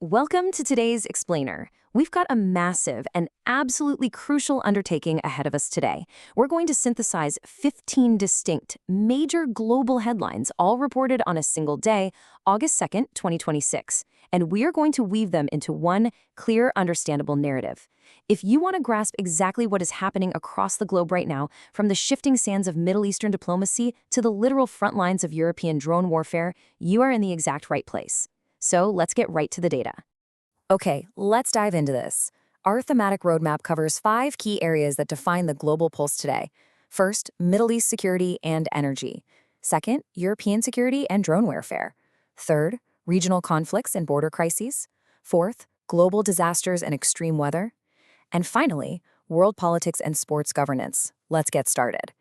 Welcome to today's Explainer. We've got a massive and absolutely crucial undertaking ahead of us today. We're going to synthesize 15 distinct, major global headlines, all reported on a single day, August 2nd, 2026. And we're going to weave them into one clear, understandable narrative. If you want to grasp exactly what is happening across the globe right now, from the shifting sands of Middle Eastern diplomacy to the literal front lines of European drone warfare, you are in the exact right place. So let's get right to the data. Okay, let's dive into this. Our thematic roadmap covers 5 key areas that define the global pulse today. First, Middle East security and energy. Second, European security and drone warfare. Third, regional conflicts and border crises. Fourth, global disasters and extreme weather. And finally, world politics and sports governance. Let's get started.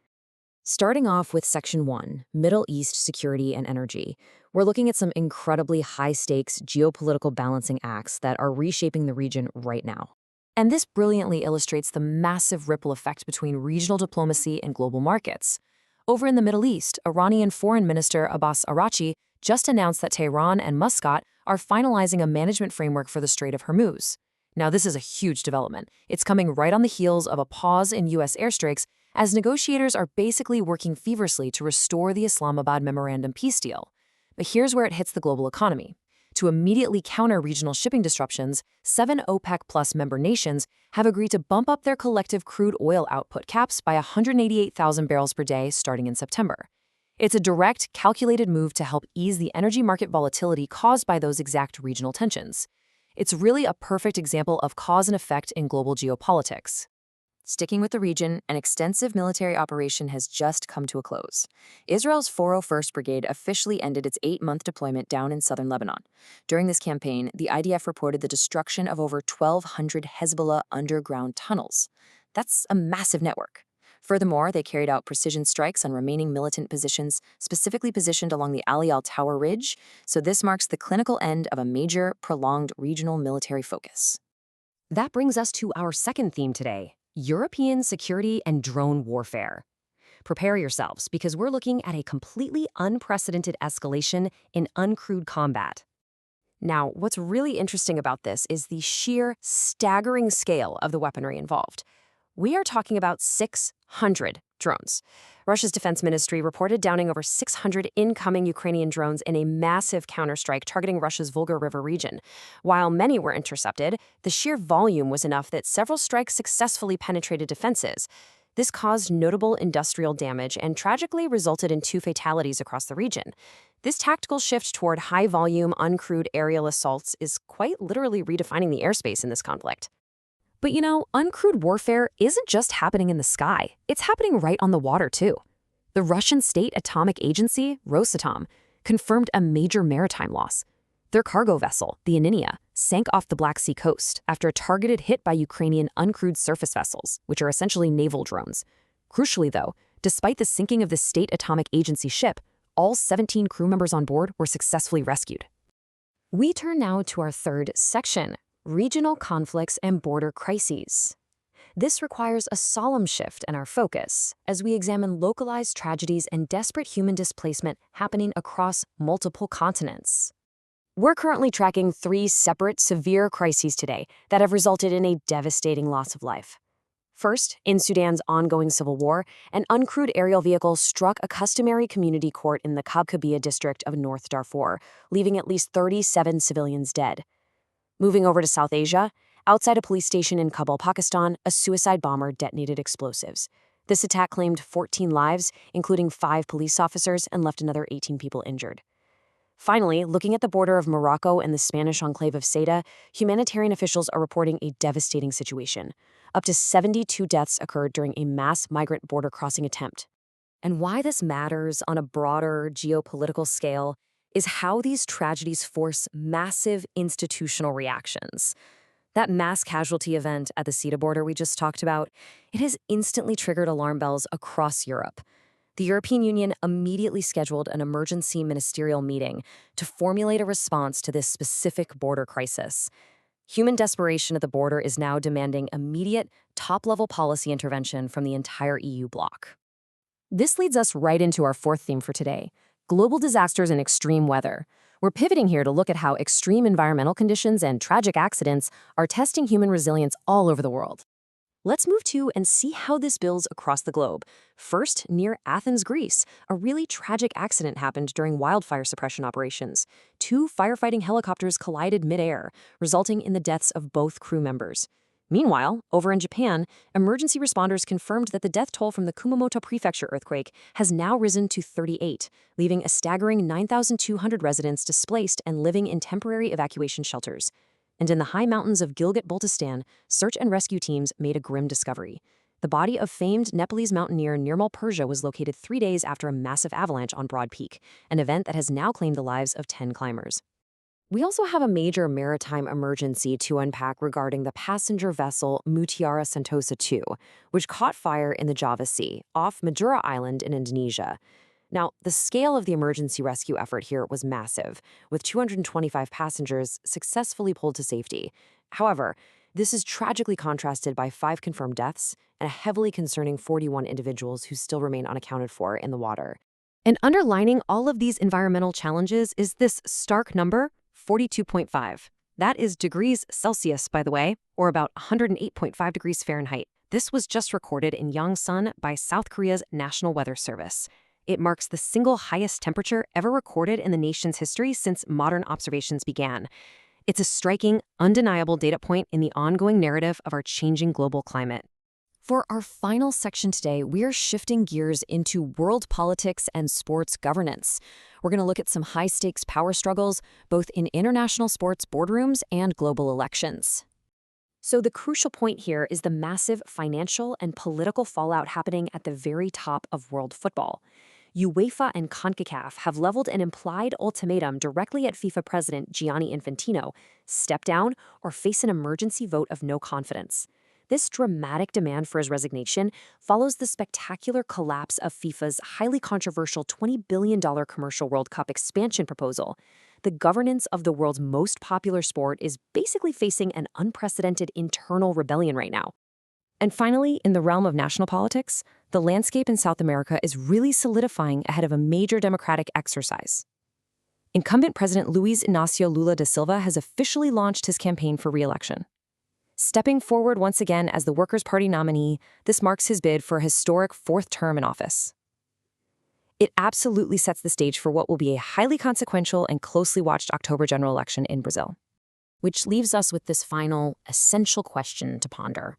Starting off with Section 1, Middle East Security and Energy, we're looking at some incredibly high-stakes geopolitical balancing acts that are reshaping the region right now. And this brilliantly illustrates the massive ripple effect between regional diplomacy and global markets. Over in the Middle East, Iranian Foreign Minister Abbas Araghchi just announced that Tehran and Muscat are finalizing a management framework for the Strait of Hormuz. Now, this is a huge development. It's coming right on the heels of a pause in U.S. airstrikes as negotiators are basically working feverishly to restore the Islamabad Memorandum peace deal. But here's where it hits the global economy. To immediately counter regional shipping disruptions, 7 OPEC+ member nations have agreed to bump up their collective crude oil output caps by 188,000 barrels per day starting in September. It's a direct, calculated move to help ease the energy market volatility caused by those exact regional tensions. It's really a perfect example of cause and effect in global geopolitics. Sticking with the region, an extensive military operation has just come to a close. Israel's 401st Brigade officially ended its 8-month deployment down in southern Lebanon. During this campaign, the IDF reported the destruction of over 1,200 Hezbollah underground tunnels. That's a massive network. Furthermore, they carried out precision strikes on remaining militant positions, specifically positioned along the Ali al-Tower Ridge, so this marks the clinical end of a major, prolonged regional military focus. That brings us to our second theme today. European security and drone warfare. Prepare yourselves, because we're looking at a completely unprecedented escalation in uncrewed combat. Now, what's really interesting about this is the sheer, staggering scale of the weaponry involved. We are talking about 600 drones. Russia's defense ministry reported downing over 600 incoming Ukrainian drones in a massive counterstrike targeting Russia's Volga River region. While many were intercepted, the sheer volume was enough that several strikes successfully penetrated defenses. This caused notable industrial damage and tragically resulted in 2 fatalities across the region. This tactical shift toward high-volume, uncrewed aerial assaults is quite literally redefining the airspace in this conflict. But you know, uncrewed warfare isn't just happening in the sky. It's happening right on the water, too. The Russian State Atomic Agency, Rosatom, confirmed a major maritime loss. Their cargo vessel, the Aninia, sank off the Black Sea coast after a targeted hit by Ukrainian uncrewed surface vessels, which are essentially naval drones. Crucially, though, despite the sinking of the State Atomic Agency ship, all 17 crew members on board were successfully rescued. We turn now to our third section. Regional conflicts and border crises. This requires a solemn shift in our focus as we examine localized tragedies and desperate human displacement happening across multiple continents. We're currently tracking 3 separate severe crises today that have resulted in a devastating loss of life. First, in Sudan's ongoing civil war, an uncrewed aerial vehicle struck a customary community court in the Kabkabiya district of North Darfur, leaving at least 37 civilians dead. Moving over to South Asia, outside a police station in Kabul, Pakistan, a suicide bomber detonated explosives. This attack claimed 14 lives, including 5 police officers, and left another 18 people injured. Finally, looking at the border of Morocco and the Spanish enclave of Ceuta, humanitarian officials are reporting a devastating situation. Up to 72 deaths occurred during a mass migrant border crossing attempt. And why this matters on a broader geopolitical scale is how these tragedies force massive institutional reactions. That mass casualty event at the Ceuta border we just talked about, it has instantly triggered alarm bells across Europe. The European Union immediately scheduled an emergency ministerial meeting to formulate a response to this specific border crisis. Human desperation at the border is now demanding immediate, top-level policy intervention from the entire EU bloc. This leads us right into our fourth theme for today: global disasters and extreme weather. We're pivoting here to look at how extreme environmental conditions and tragic accidents are testing human resilience all over the world. Let's move to and see how this builds across the globe. First, near Athens, Greece, a really tragic accident happened during wildfire suppression operations. Two firefighting helicopters collided midair, resulting in the deaths of both crew members. Meanwhile, over in Japan, emergency responders confirmed that the death toll from the Kumamoto Prefecture earthquake has now risen to 38, leaving a staggering 9,200 residents displaced and living in temporary evacuation shelters. And in the high mountains of Gilgit-Baltistan, search and rescue teams made a grim discovery. The body of famed Nepalese mountaineer Nirmal Persia was located 3 days after a massive avalanche on Broad Peak, an event that has now claimed the lives of 10 climbers. We also have a major maritime emergency to unpack regarding the passenger vessel Mutiara Sentosa II, which caught fire in the Java Sea, off Madura Island in Indonesia. Now, the scale of the emergency rescue effort here was massive, with 225 passengers successfully pulled to safety. However, this is tragically contrasted by 5 confirmed deaths and a heavily concerning 41 individuals who still remain unaccounted for in the water. And underlining all of these environmental challenges is this stark number, 42.5. That is degrees Celsius, by the way, or about 108.5 degrees Fahrenheit. This was just recorded in Yongsan by South Korea's National Weather Service. It marks the single highest temperature ever recorded in the nation's history since modern observations began. It's a striking, undeniable data point in the ongoing narrative of our changing global climate. For our final section today, we are shifting gears into world politics and sports governance. We're going to look at some high-stakes power struggles, both in international sports boardrooms and global elections. So the crucial point here is the massive financial and political fallout happening at the very top of world football. UEFA and CONCACAF have leveled an implied ultimatum directly at FIFA President Gianni Infantino: step down or face an emergency vote of no confidence. This dramatic demand for his resignation follows the spectacular collapse of FIFA's highly controversial $20 billion commercial World Cup expansion proposal. The governance of the world's most popular sport is basically facing an unprecedented internal rebellion right now. And finally, in the realm of national politics, the landscape in South America is really solidifying ahead of a major democratic exercise. Incumbent President Luiz Inácio Lula da Silva has officially launched his campaign for re-election. Stepping forward once again as the Workers' Party nominee, this marks his bid for a historic 4th term in office. It absolutely sets the stage for what will be a highly consequential and closely watched October general election in Brazil. Which leaves us with this final, essential question to ponder.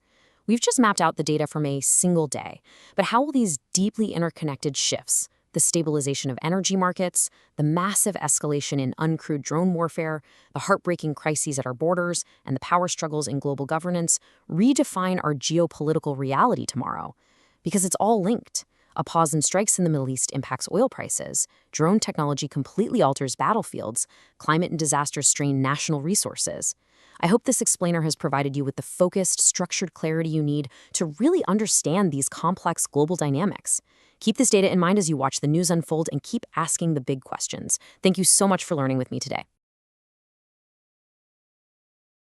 We've just mapped out the data from a single day, but how will these deeply interconnected shifts, the stabilization of energy markets, the massive escalation in uncrewed drone warfare, the heartbreaking crises at our borders, and the power struggles in global governance redefine our geopolitical reality tomorrow? Because it's all linked. A pause in strikes in the Middle East impacts oil prices, drone technology completely alters battlefields, climate and disasters strain national resources. I hope this explainer has provided you with the focused, structured clarity you need to really understand these complex global dynamics. Keep this data in mind as you watch the news unfold and keep asking the big questions. Thank you so much for learning with me today.